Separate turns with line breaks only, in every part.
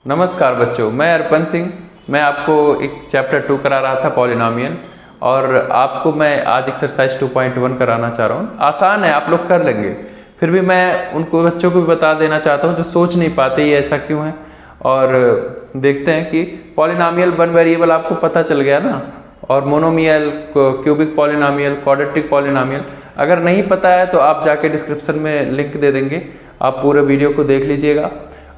नमस्कार बच्चों, मैं अर्पण सिंह। मैं आपको एक चैप्टर 2 करा रहा था पॉलिनोमियल, और आपको मैं आज एक्सरसाइज 2.1 कराना चाह रहा हूँ। आसान है, आप लोग कर लेंगे। फिर भी मैं उनको बच्चों को भी बता देना चाहता हूँ जो सोच नहीं पाते ये ऐसा क्यों है। और देखते हैं कि पॉलिनोमियल वन वेरिएबल आपको पता चल गया ना, और monomial, cubic polynomial, quadratic polynomial अगर नहीं पता है तो आप जाके डिस्क्रिप्शन में लिंक दे देंगे, आप पूरे वीडियो को देख लीजिएगा।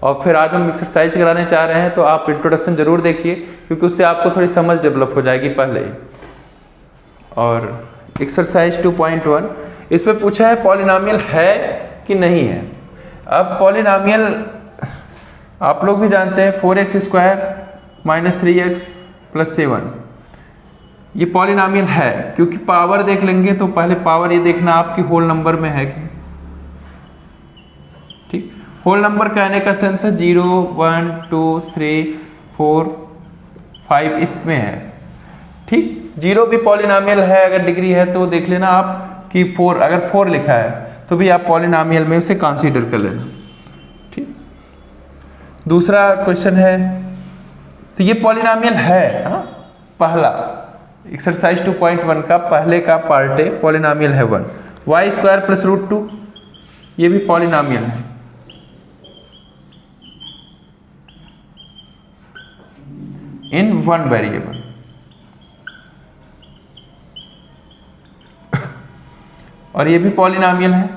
और फिर आज हम एक्सरसाइज कराने चाह रहे हैं तो आप इंट्रोडक्शन जरूर देखिए, क्योंकि उससे आपको थोड़ी समझ डेवलप हो जाएगी पहले ही। और एक्सरसाइज 2.1 इसमें पूछा है पॉलिनोमियल है कि नहीं है। अब पॉलिनोमियल आप लोग भी जानते हैं 4x² - 3x + 7 ये पॉलिनोमियल है, क्योंकि पावर देख लेंगे तो पहले पावर ये देखना आपकी होल नंबर में है कि ठीक। होल नंबर कहने का सेंस है 0, 1, 2, 3, 4, 5 इसमें है। ठीक, 0 भी पॉलिनोमियल है, अगर डिग्री है तो देख लेना आप कि 4, अगर 4 लिखा है तो भी आप पॉलिनोमियल में उसे कंसीडर कर लेना। ठीक, दूसरा क्वेश्चन है, तो ये पॉलिनोमियल है। हाँ, पहला एक्सरसाइज 2.1 का पहले का पार्ट है, पॉलिनोमियल है 1। y² + √2 ये भी पॉलिनोमियल है। इन वन वेरिएबल और ये भी पॉलिनोमियल है।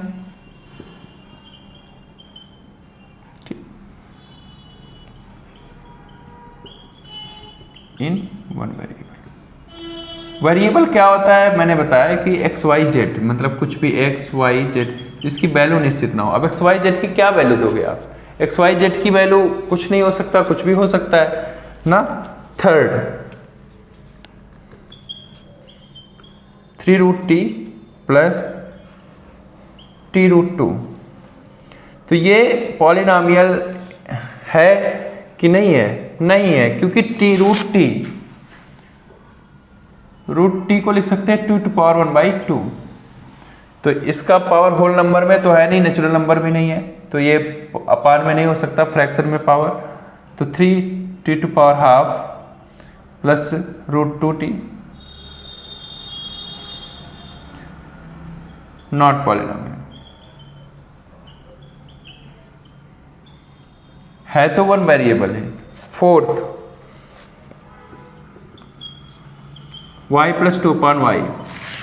In one variable. वेरिएबल क्या होता है, मैंने बताया कि x y z, मतलब कुछ भी x y z जिसकी वैल्यू निश्चित ना हो। अब x y z की क्या वैल्यू दोगे आप? x y z की वैल्यू कुछ नहीं हो सकता, कुछ भी हो सकता है ना। थर्ड 3√t + t√2, तो ये पॉलिनोमियल है कि नहीं है? नहीं है, क्योंकि √t को लिख सकते हैं 2⁻1/2। तो इसका पावर होल नंबर में तो है नहीं, नेचुरल नंबर भी नहीं है, तो ये अपान में नहीं हो सकता, फ्रैक्शन में पावर। तो 3t² + √2t नॉट पॉलिनोमियल है, तो वन वेरिएबल है। Fourth y + 2/y,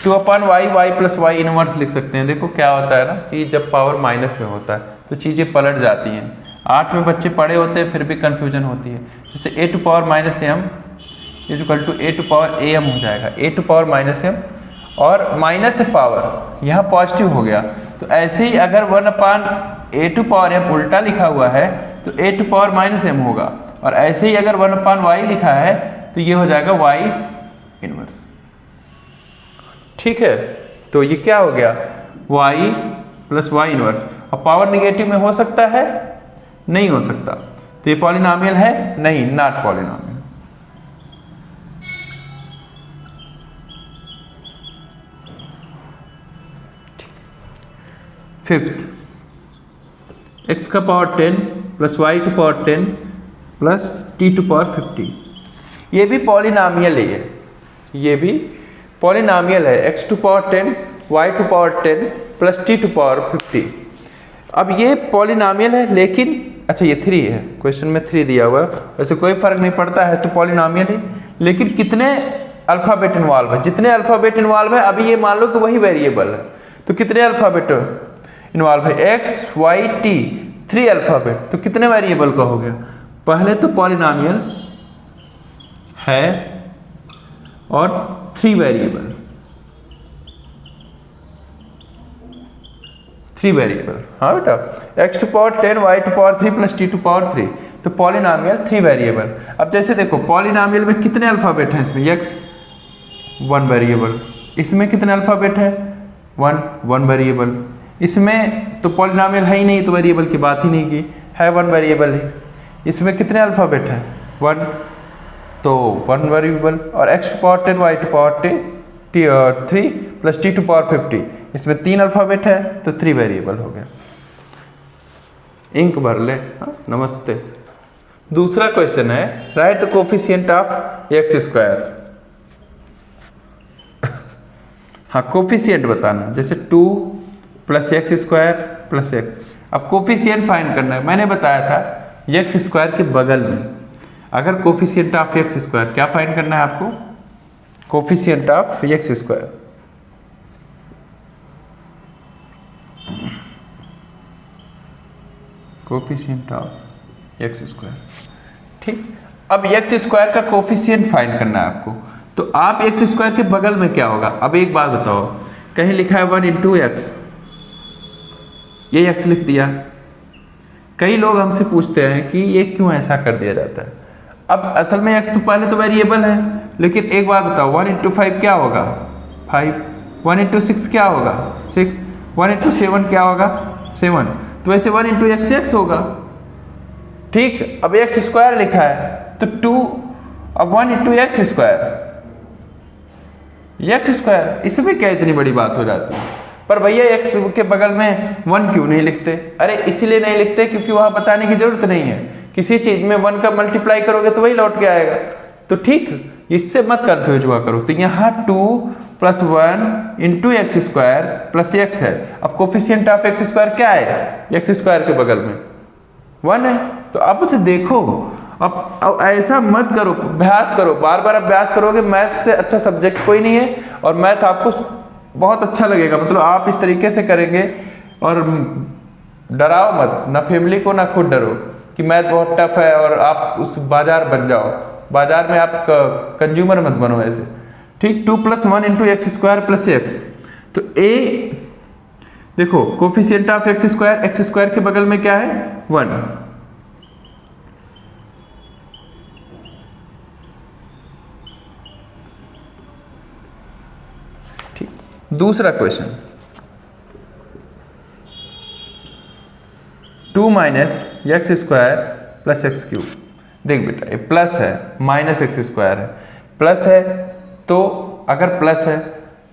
2/y, y + y inverse लिख सकते हैं। देखो क्या होता है ना कि जब पावर माइनस में होता है तो चीज़ें पलट जाती हैं। 8 में बच्चे पढ़े होते हैं फिर भी कंफ्यूजन होती है। जैसे a⁻m = a⁻am हो जाएगा, a⁻m, और माइनस से पावर यहाँ पॉजिटिव हो गया। तो ऐसे ही अगर 1/a⁻m उल्टा लिखा हुआ है तो a⁻m होगा, और ऐसे ही अगर 1/y लिखा है तो ये हो जाएगा y इनवर्स। ठीक है, तो ये क्या हो गया, y + y इनवर्स। और पावर निगेटिव में हो सकता है? नहीं हो सकता, तो ये पॉलिनोमियल है नहीं, not polynomial. Fifth x⁻10 + y⁻10 + t⁻50 ये भी पॉलिनोमियल है। ये भी पॉलिनोमियल है, x⁻10 y⁻10 + t⁻50। अब ये पॉलिनोमियल है, लेकिन अच्छा ये 3 है, क्वेश्चन में 3 दिया हुआ है। वैसे कोई फर्क नहीं पड़ता है, तो पॉलिनोमियल है, लेकिन कितने अल्फाबेट इन्वॉल्व है? जितने अल्फाबेट इन्वॉल्व है, अभी ये मान लो कि वही वेरिएबल है, तो कितने अल्फाबेट इन्वॉल्व है? x y t 3 अल्फाबेट, तो कितने वेरिएबल का हो गया? पहले तो पॉलिनोमियल है और 3 वेरिएबल, 3 वेरिएबल। हाँ बेटा, x⁻10 y⁻3 + t⁻3, तो पॉलिनोमियल 3 वेरिएबल। अब जैसे देखो पॉलिनोमियल में कितने अल्फाबेट हैं? इसमें x 1 वेरिएबल, इसमें कितने अल्फाबेट है? 1 वेरिएबल। इसमें तो पॉलिनोमियल है ही नहीं, तो वेरिएबल की बात ही नहीं की, है 1 वेरिएबल है। इसमें कितने अल्फाबेट है? 1, तो 1 वेरिएबल। और x⁻10 y⁻10 3 + t⁻50, इसमें 3 अल्फाबेट है, तो 3 वेरिएबल हो गया। इंक भर ले। हाँ, नमस्ते। दूसरा क्वेश्चन है, right the coefficient of x square. हाँ, कोफिशिएंट बताना, जैसे 2 plus x square plus x. अब कोफिशिएंट फाइंड करना है। मैंने बताया था एक्स स्क्वायर के बगल में अगर कोफिशिएंट ऑफ एक्स स्क्वायर, क्या फाइंड करना है आपको? Coefficient of x square. Coefficient of x square, ठीक। अब एक्स स्क्वायर का कोफिशिएंट फाइंड करना है आपको, तो आप एक्स स्क्वायर के बगल में क्या होगा? अब एक बात बताओ, कहीं लिखा है 1 इंटू एक्स, ये एक्स लिख दिया। कई लोग हमसे पूछते हैं कि ये क्यों ऐसा कर दिया जाता है। अब असल में एक्स तो पहले तो वेरिएबल है, लेकिन एक बात बताओ, 1 इंटू 5 क्या होगा? 5। 1 इंटू 6 क्या होगा? 6। 1 इंटू 7 क्या होगा? 7। तो वैसे 1 इंटू एक्स एक्स होगा, ठीक। अब एक्स स्क्वायर लिखा है तो 2, अब 1 into x square, x square, इसमें क्या इतनी बड़ी बात हो जाती है? पर भैया एक्स के बगल में 1 क्यों नहीं लिखते? अरे इसीलिए नहीं लिखते क्योंकि वहां बताने की जरूरत नहीं है। किसी चीज में 1 का मल्टीप्लाई करोगे तो वही लौट के आएगा, तो ठीक, इससे मत कंफ्यूज हुआ करो। तो यहाँ 2 plus 1 into x square plus x है। अब कोफिशिएंट ऑफ एक्स स्क्वायर क्या है? एक्स स्क्वायर के बगल में 1 है, तो आप उसे देखो। अब ऐसा मत करो, अभ्यास करो, बार बार अभ्यास करोगे। मैथ से अच्छा सब्जेक्ट कोई नहीं है, और मैथ आपको बहुत अच्छा लगेगा। मतलब आप इस तरीके से करेंगे, और डराओ मत, ना फैमिली को ना खुद डरो कि मैथ बहुत टफ है और आप उस बाजार बन जाओ। बाजार में आप कंज्यूमर मत बनो ऐसे, ठीक। 2 plus 1 into x square plus x, तो ए देखो, कोफिशिएंट ऑफ एक्स स्क्वायर के बगल में क्या है? 1। ठीक, दूसरा question, 2 minus x square plus x cube. देख बेटा, ये प्लस है, माइनस एक्स स्क्वायर है, प्लस है, तो अगर प्लस है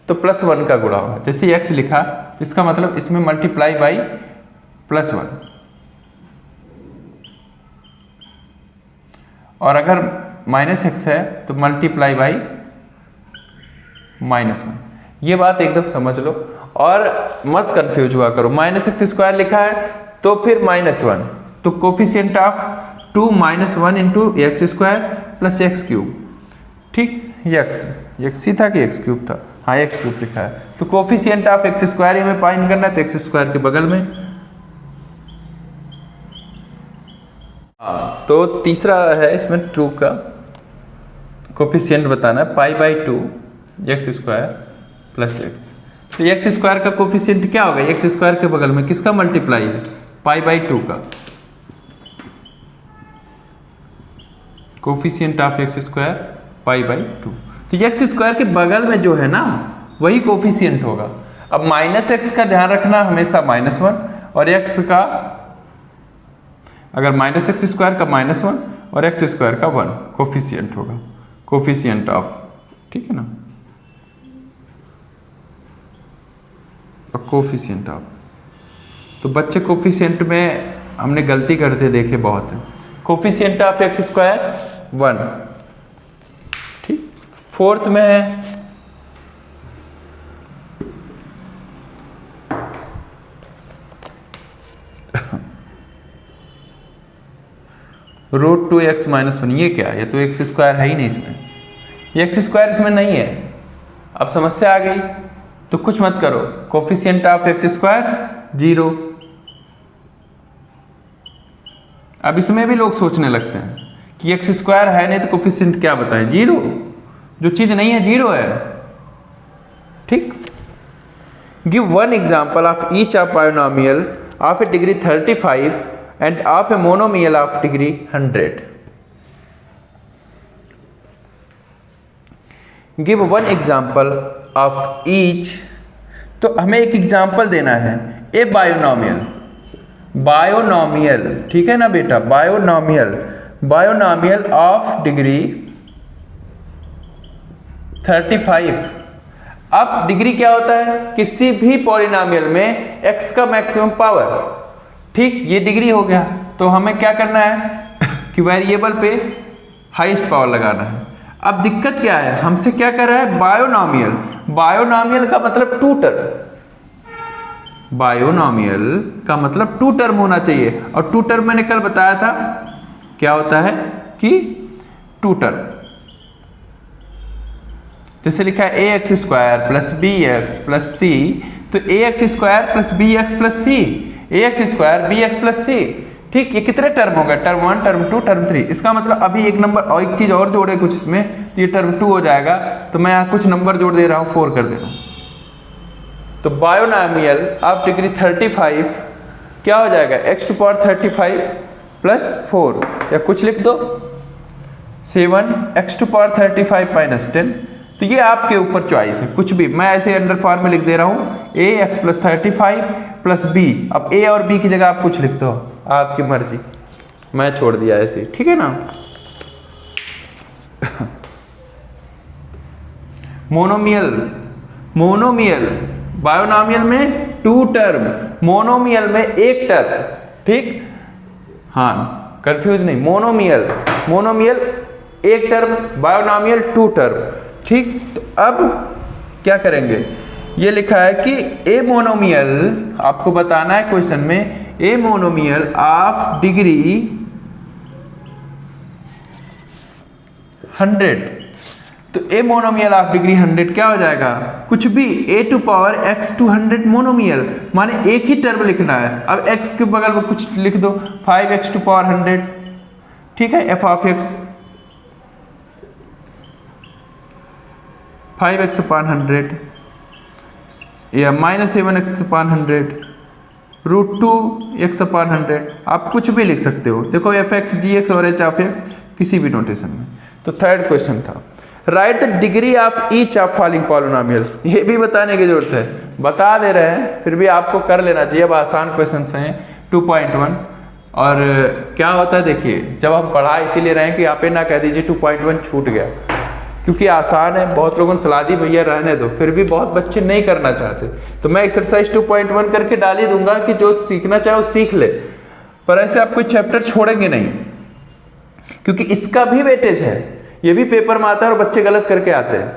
तो प्लस 1 का गुणा होगा। जैसे एक्स लिखा, इसका मतलब इसमें मल्टीप्लाई बाई प्लस 1, और अगर माइनस एक्स है तो मल्टीप्लाई बाई माइनस 1। ये बात एकदम समझ लो और मत कंफ्यूज हुआ करो। माइनस एक्स स्क्वायर लिखा है तो फिर माइनस 1, तो coefficient of 2 minus 1 into x square plus x cube, ठीक। एक्स ही था कि एक्स क्यूब था? हाँ, एक्स क्यूब लिखा है। तो कोफिशिएंट ऑफ एक्स स्क्वायर में फाइंड करना है, तो एक्स स्क्वायर के बगल में। हाँ, तो तीसरा है इसमें 2 का कोफिशिएंट बताना है, pi by 2 x square plus x. तो एक्स स्क्वायर का कोफिशिएंट क्या होगा? एक्स स्क्वायर के बगल में किसका मल्टीप्लाई है? पाई बाई 2 का। Coefficient of x square pi by 2, तो एक्स स्क्वायर के बगल में जो है ना, वही कोफिशिएंट होगा। अब माइनस एक्स का ध्यान रखना, हमेशा -1, और एक्स का, अगर माइनस एक्स स्क्वायर का -1 और एक्स स्क्वायर का 1 कोफिशिएंट होगा, कोफिशिएंट ऑफ, ठीक है ना, कोफिशिएंट ऑफ। तो बच्चे कोफिशिएंट में हमने गलती करते देखे बहुत है। कोफिशिएंट ऑफ एक्स स्क्वायर 1, ठीक। 4th में है √2x - 1। ये क्या है? ये तो एक्स स्क्वायर है ही नहीं इसमें, ये एक्स स्क्वायर इसमें नहीं है। अब समस्या आ गई, तो कुछ मत करो, कोफिशिएंट ऑफ एक्स स्क्वायर 0। अब इसमें भी लोग सोचने लगते हैं कि एक्स स्क्वायर है नहीं तो कोफिशिएंट क्या बताएं? 0। जो चीज नहीं है 0 है, ठीक। Give 1 example of each of binomial of A degree 35 end of a monomial of degree 100। Give 1 example of each, तो हमें एक एग्जाम्पल देना है। ए बायोनोमियल, ठीक है ना बेटा, बायोनोमियल ऑफ डिग्री 35। अब डिग्री क्या होता है? किसी भी पॉलिनोमियल में x का मैक्सिमम पावर, ठीक। ये डिग्री हो गया, तो हमें क्या करना है कि वेरिएबल पे हाईएस्ट पावर लगाना है। अब दिक्कत क्या है, हमसे क्या कर रहा है, बायोनॉमियल। बायोनॉमियल का मतलब टू टर्म, बायोनॉमियल का मतलब टू टर्म होना चाहिए, और टू टर्म मैंने कल बताया था क्या होता है कि टू टर्म, जैसे लिखा है a x square plus b x plus c, तो a x square plus b x plus c, a x square b x plus c. ठीक, ये कितने टर्म हो गए, टर्म 1, टर्म 2, टर्म 3। इसका मतलब अभी एक नंबर और एक चीज और जोड़े कुछ इसमें, तो ये टर्म 2 हो जाएगा। तो मैं यहाँ कुछ नंबर जोड़ दे रहा हूँ, 4 कर दे रहा हूँ। तो बायोनॉमियल ऑफ डिग्री 35 क्या हो जाएगा, x टू पावर 35 प्लस 4, या कुछ लिख दो 7 x टू पावर 35 माइनस 10। तो ये आपके ऊपर चॉइस है, कुछ भी, मैं ऐसे अंडर फॉर्म में लिख दे रहा हूँ a x plus 35 plus b। अब a और b की जगह आप कुछ लिख दो, आपकी मर्जी, मैं छोड़ दिया ऐसे, ठीक है ना। मोनोमियल, मोनोमियल बायोनॉमियल में 2 टर्म, मोनोमियल में 1 टर्म। ठीक, हाँ कंफ्यूज नहीं, monomial, monomial 1 term, binomial 2 term. ठीक, तो अब क्या करेंगे, ये लिखा है कि ए मोनोमियल, आपको बताना है क्वेश्चन में, ए मोनोमियल ऑफ डिग्री 100। तो ए मोनोमियल ऑफ डिग्री 100 क्या हो जाएगा, कुछ भी, a to power x to 100 monomial, माने एक ही टर्म लिखना है। अब x के बगल में कुछ लिख दो, 5x टू पावर 100। ठीक है, f of x 5x upon 100 या minus 7x upon 100, root 2x upon 100, आप कुछ भी लिख सकते हो। देखो fx, gx और h ऑफ x किसी भी नोटेशन में। तो थर्ड क्वेश्चन था, right the degree of each of following polynomial. ये भी बताने की जरूरत है, बता दे रहे हैं, फिर भी आपको कर लेना चाहिए। अब आसान क्वेश्चन हैं 2.1। और क्या होता है देखिए, जब हम पढ़ा इसीलिए रहे हैं कि आप ये ना कह दीजिए 2.1 छूट गया, क्योंकि आसान है। बहुत लोगों ने सलाह दी भैया रहने दो, फिर भी बहुत बच्चे नहीं करना चाहते। तो मैं एक्सरसाइज 2.1 करके डाल ही दूंगा कि जो सीखना चाहे वो सीख ले, पर ऐसे आप कोई चैप्टर छोड़ेंगे नहीं, क्योंकि इसका भी वेटेज है, ये भी पेपर में आता है और बच्चे गलत करके आते हैं।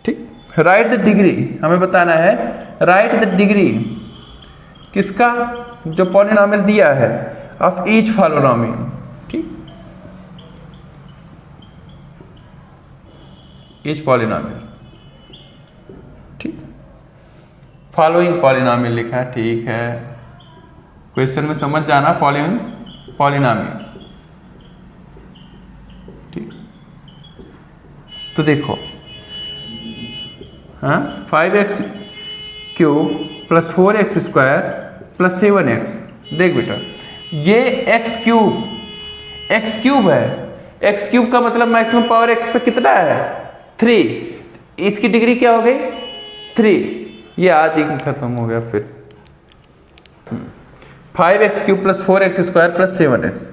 ठीक, राइट द डिग्री, हमें बताना है राइट द डिग्री किसका, जो पॉलिनोमियल दिया है, ऑफ ईच पॉलिनोमियल। ठीक, ईच पॉलिनोमियल, ठीक, फॉलोइंग पॉलिनोमियल लिखा है, ठीक है। क्वेश्चन में समझ जाना, फॉलोइंग पॉलिनोमियल। ठीक, तो देखो, हाँ 5x cube plus 4x square plus 7x। देख बेटा, ये x क्यूब है, x क्यूब का मतलब मैक्सिमम पावर x पे कितना है, 3। इसकी डिग्री क्या हो गई, 3। ये आज ही खत्म हो गया। फिर 5x cube plus 4x square plus 7x,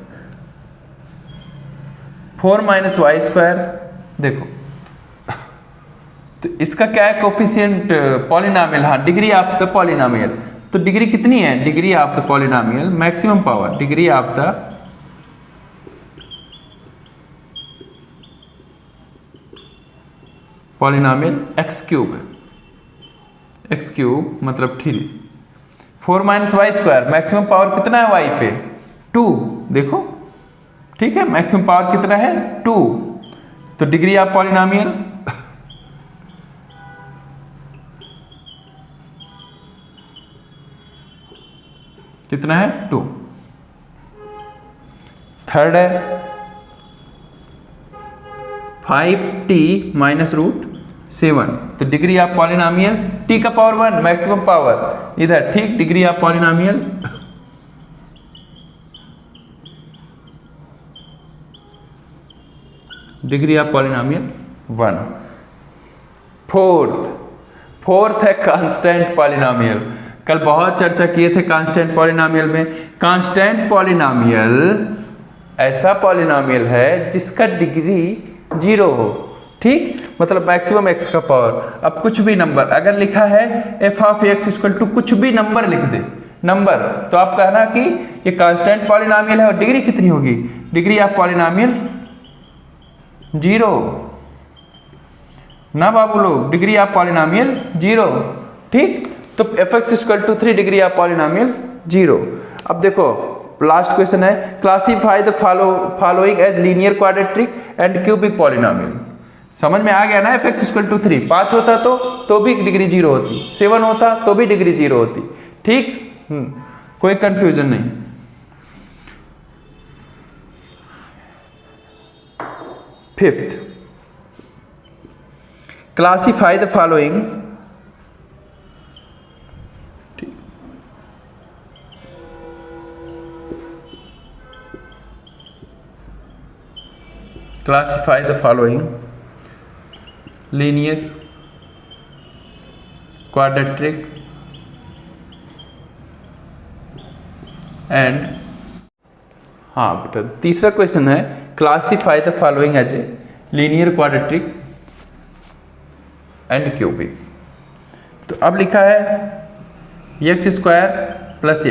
4 minus y square. देखो, तो इसका क्या है, कोफिशिएंट पॉलिनोमियल, हाँ डिग्री ऑफ द पॉलिनोमियल। तो डिग्री कितनी है, degree of the polynomial, maximum power, degree of the polynomial x cube है, x क्यूब मतलब 3। 4 minus y square, maximum power कितना है y पे, 2। देखो, ठीक है, मैक्सिमम पावर कितना है, 2। तो डिग्री ऑफ पॉलिनोमियल कितना है, 2। थर्ड है 5t माइनस रूट 7। तो डिग्री ऑफ पॉलिनोमियल t का पावर 1, मैक्सिमम पावर इधर, ठीक, degree of polynomial degree of polynomial 1। Fourth है कांस्टेंट पॉलिनोमियल। कल बहुत चर्चा किए थे कांस्टेंट पॉलिनोमियल में। कांस्टेंट पॉलिनोमियल ऐसा पॉलिनोमियल है जिसका डिग्री 0 हो, ठीक, मतलब मैक्सिमम x का पावर। अब कुछ भी नंबर अगर लिखा है f of x equal to कुछ भी नंबर लिख दे, नंबर। तो आप कहना कि ये कांस्टेंट पॉलिनॉमियल है और डिग्री कितनी होगी, डिग्री ऑफ पॉलिनॉमियल 0 ना बाबू लोग, डिग्री ऑफ पॉलिनॉमियल 0। ठीक, तो fx equal to 3 degree of polynomial 0। अब देखो लास्ट क्वेश्चन है, classify the following as linear quadratic and cubic polynomial. समझ में आ गया ना, fx इक्वल टू 3, 5 होता तो भी डिग्री 0 होती, 7 होता तो भी डिग्री 0 होती। ठीक, कोई कंफ्यूजन नहीं। Fifth, classify the following linear quadratic and, हाँ बेटा तीसरा क्वेश्चन है, classify the following as a linear quadratic and cubic. तो अब लिखा है एक्स स्क्वायर प्लस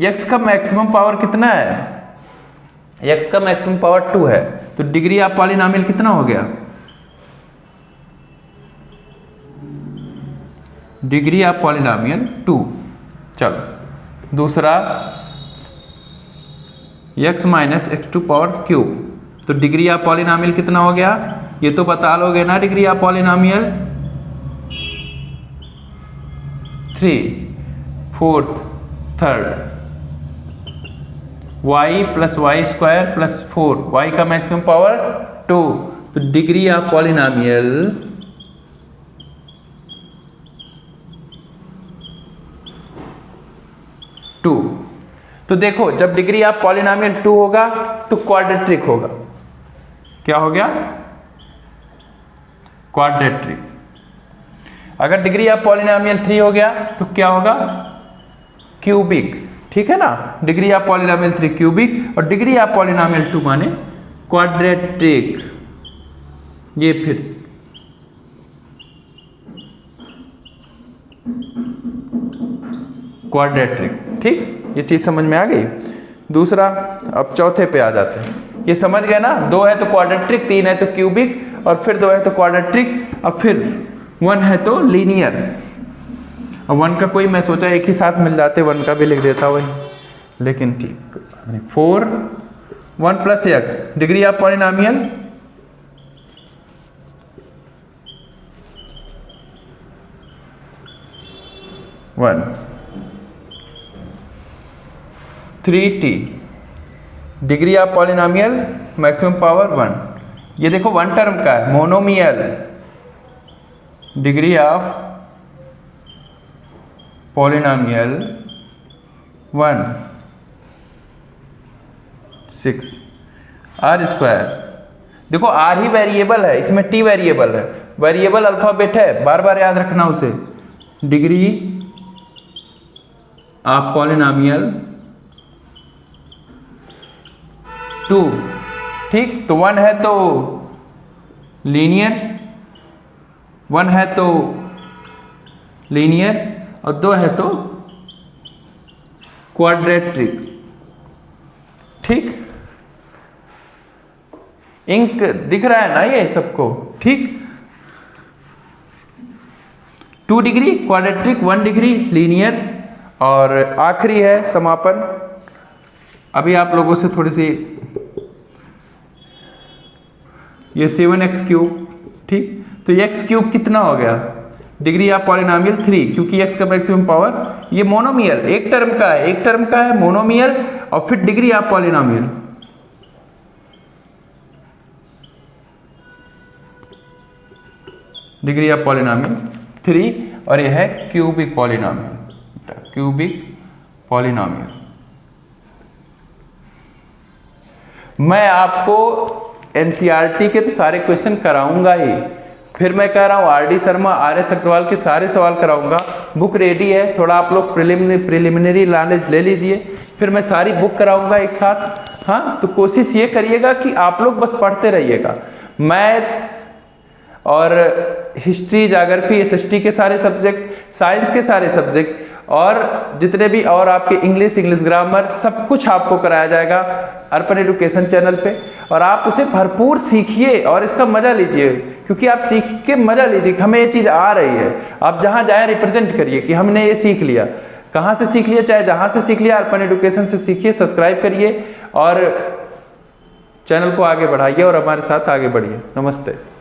एक्स का मैक्सिमम पावर कितना है, एक्स का मैक्सिमम पावर 2 है, तो डिग्री ऑफ पॉलिनॉमियल कितना हो गया, डिग्री ऑफ पॉलिनॉमियल 2। चलो दूसरा x minus x2 power cube, तो डिग्री ऑफ पॉलिनॉमियल कितना हो गया, ये तो बता लोगे ना, degree of polynomial 3, fourth, third, y plus y square plus 4, y का मैक्सिमम पावर 2, तो डिग्री ऑफ पॉलिनॉमियल 2। तो देखो जब डिग्री ऑफ पॉलिनॉमियल 2 होगा तो क्वाड्रेटिक होगा, क्या हो गया, क्वाड्रेटिक। अगर डिग्री ऑफ पॉलिनॉमियल 3 हो गया तो क्या होगा, क्यूबिक। ठीक है ना, डिग्री ऑफ पॉलिनॉमियल 3 क्यूबिक और डिग्री ऑफ पॉलिनॉमियल 2 माने क्वाड्रेटिक। ये फिर क्वाड्रेटिक। ठीक, ये चीज समझ में आ गई। दूसरा, अब चौथे पे आ जाते हैं, ये समझ गए ना, 2 है तो क्वाड्रेटिक, 3 है तो क्यूबिक और फिर 2 है तो क्वाड्रेटिक, और फिर 1 है तो लीनियर। और 1 का कोई, मैं सोचा एक ही साथ मिल जाते, 1 का भी लिख देता वही, लेकिन ठीक। 4 1 plus x, degree of polynomial 1, 3t, degree of polynomial maximum power 1। ये देखो 1 टर्म का है, monomial, degree of polynomial 1, 6, r square. देखो आर ही वेरिएबल है, इसमें टी वेरिएबल है, वेरिएबल अल्फाबेट है, बार बार याद रखना उसे। Degree of polynomial 2। ठीक, तो 1 है तो लीनियर, 1 है तो लीनियर और 2 है तो क्वाड्रेटिक। ठीक, इंक दिख रहा है ना ये सबको। ठीक, 2 डिग्री क्वाड्रेटिक, 1 डिग्री लीनियर, और आखिरी है समापन। अभी आप लोगों से थोड़ी सी, ये 7x क्यूब। ठीक, तो x क्यूब कितना हो गया, डिग्री ऑफ पॉलिनॉमियल 3, क्योंकि x का मैक्सिमम पावर, ये मोनोमियल एक टर्म का है, एक टर्म का है मोनोमियल, और फिर degree of polynomial degree of polynomial 3, और यह है क्यूबिक पॉलिनॉमियल, क्यूबिक पॉलिनॉमियल। मैं आपको एनसीईआरटी के तो सारे क्वेश्चन कराऊंगा ही, फिर मैं कह रहा हूँ आरडी शर्मा, आरएस अग्रवाल के सारे सवाल कराऊंगा। बुक रेडी है, थोड़ा आप लोग प्रिलिमिनरी नॉलेज ले लीजिए, फिर मैं सारी बुक कराऊंगा एक साथ। हाँ, तो कोशिश ये करिएगा कि आप लोग बस पढ़ते रहिएगा। मैथ और हिस्ट्री, ज्योग्राफी, एसएसटी के सारे सब्जेक्ट, साइंस के सारे सब्जेक्ट, और जितने भी और आपके इंग्लिश ग्रामर सब कुछ आपको कराया जाएगा अर्पण एजुकेशन चैनल पे। और आप उसे भरपूर सीखिए और इसका मजा लीजिए, क्योंकि आप सीख के मजा लीजिए कि हमें ये चीज़ आ रही है। आप जहाँ जाए रिप्रेजेंट करिए कि हमने ये सीख लिया। कहाँ से सीख लिया, चाहे जहाँ से सीख लिया, अर्पण एजुकेशन से सीखिए, सब्सक्राइब करिए और चैनल को आगे बढ़ाइए और हमारे साथ आगे बढ़िए। नमस्ते।